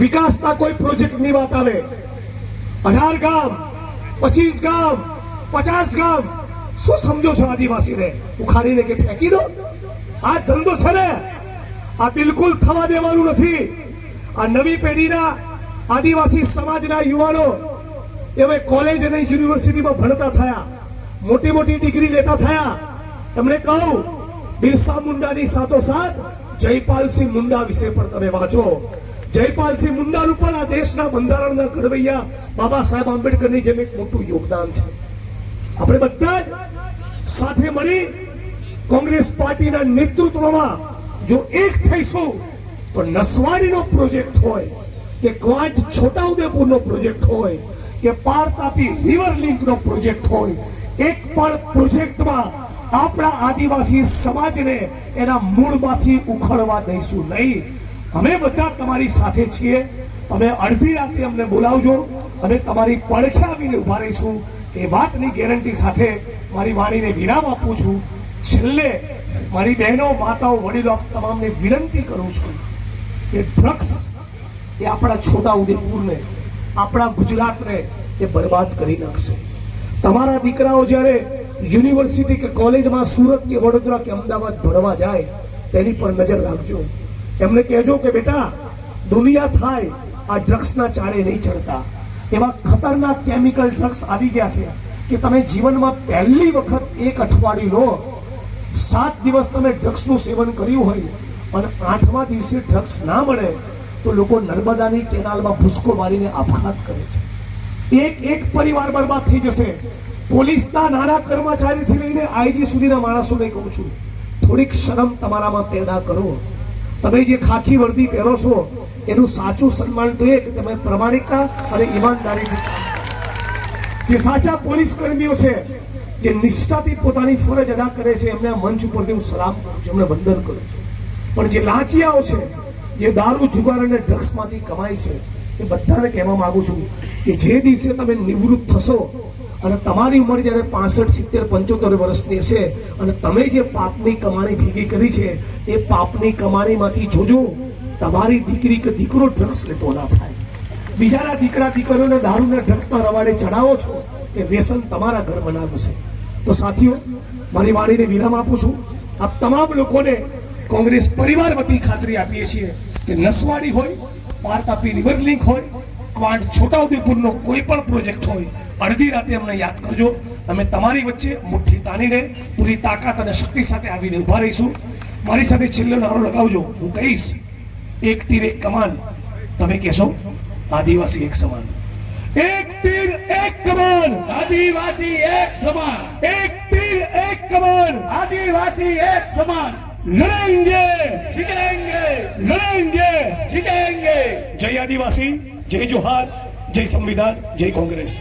વિકાસના કોઈ પ્રોજેક્ટની વાત આવે, 18 ગામ, 25 ગામ, 50 ગામ, શું સમજો છો આદિવાસીને ઉખાડીને કે ફેંકી દો? આ ધંધો છે ને, આ બિલકુલ થવા દેવાનું નથી. આ નવી પેઢીના આદિવાસી સમાજના યુવાનો હવે કોલેજ અને યુનિવર્સિટીમાં ભણતા થયા, મોટી મોટી ડિગ્રી લેતા થયા. એમણે કહું, બિરસા મુંડાની સાથોસાથ જયપાલસિંહ મુંડા વિશે પણ તમે વાંચો. જયપાલસિંહ મુંડાનું પણ આ દેશના બંધારણના ઘડવૈયા બાબા સાહેબ આંબેડકરની જેમ એક મોટું યોગદાન છે. આપણે બધા જ સાથે મળી કોંગ્રેસ પાર્ટીના નેતૃત્વમાં જો એક થઈશું તો નસવાડીનો પ્રોજેક્ટ હોય કે ક્વાંટ છોટાઉદેપુરનો પ્રોજેક્ટ હોય કે પાર તાપી રિવર લિંકનો પ્રોજેક્ટ હોય, એક પણ પ્રોજેક્ટમાં આપણા આદિવાસી સમાજને એના મૂળમાંથી ઉખડવા દઈશું નહીં. અમે બધા તમારી સાથે છીએ. તમે અડધી રાતે અમને બોલાવજો, અમે તમારી પડખે આવીને ઉભા રહીશું. એ વાતની ગેરંટી સાથે મારી વાણીને વિરામ આપું છું. છેલ્લે મારી બહેનો, માતાઓ, વડીલો તમામને વિનંતી કરું છું કે ડ્રગ્સ એ આપણા છોટાઉદેપુરને, આપણા ગુજરાતને એ બરબાદ કરી નાખશે. તમારા દીકરાઓ જ્યારે યુનિવર્સિટી કે કોલેજમાં સુરત કે વડોદરા કે અમદાવાદ ભણવા જાય તેની પર નજર રાખજો. એમને કહેજો કે બેટા, દુનિયા થાય, આ ડ્રગ્સના ચાળે નહીં ચડતા. એવા ખતરનાક કેમિકલ ડ્રગ્સ આવી ગયા છે કે તમે જીવનમાં પહેલી વખત એક અઠવાડિયું લો, 7 દિવસ તમે ડ્રગ્સનું સેવન કર્યું હોય અને 8મા દિવસે ડ્રગ્સ ના મળે તો લોકો નર્મદાની કેનાલમાં ભૂસકો મારીને આપઘાત કરે છે. એક પરિવાર બરબાદ થઈ જશે. પોલીસના નાના કર્મચારીથી લઈને આઈજી સુધીના માણસોને કહું છું, થોડીક શરમ તમારામાં પેદા કરો. તમે જે ખાખી વર્દી પહેરો છો એનું સાચું સન્માન તો એ કે તમે પ્રમાણિકતા અને ઈમાનદારીથી, જે સાચા પોલીસ કર્મીઓ છે, જે નિષ્ઠાથી પોતાની ફરજ અદા કરે છે, એમને આ મંચ ઉપરથી હું સલામ કરું છું, એમને વંદન કરું છું. પણ જે લાંચિયાઓ છે, જે દારૂ, જુગાર અને ડ્રગ્સમાંથી કમાય છે, એ બધાને કહેવા માંગુ છું કે જે દિવસે તમે નિવૃત્ત થશો અને તમારી ઉંમર જ્યારે 65, 70, 75 વર્ષની હશે અને તમે જે પાપની કમાણી ભેગી કરી છે એ પાપની કમાણીમાંથી જોજો તમારી દીકરી કે દીકરો ડ્રગ્સ લેતો ના થાય. બીજાના દીકરા દીકરીઓને દારૂને ડ્રગ્સના રવાડે ચડાવો છો, એ વ્યસન તમારા ઘરમાં ના ઘૂસે. તો સાથીઓ, મારી વાણીને વિરામ આપું છું. આપ તમામ લોકોને કોંગ્રેસ પરિવાર વતી ખાતરી આપીએ છીએ કે નસવાડી હોય, પાર તાપી રિવર લિંક હોય, ક્વાંટ છોટાઉદેપુરનો કોઈ પણ પ્રોજેક્ટ હોય, અડધી રાતે અમને યાદ કરજો. અમે તમારી વચ્ચે મુઠ્ઠી તાનીને પૂરી તાકાત અને શક્તિ સાથે આવીને ઉભા રહીશું. મારી સાથે છેલ્લો નારો લગાવજો. હું કહીશ, એક તીર એક કમાન. તમે કહેશો આદિવાસી એક સમાન. એક તીર એક કમાન, આદિવાસી એક સમાન. એક તીર એક કમાન, આદિવાસી એક સમાન. લડેંગે, જીतेंगे, લડેંગે, जीतेंगे. જય આદિવાસી, જય જોહાર, જય સંવિધાન, જય કોંગ્રેસ.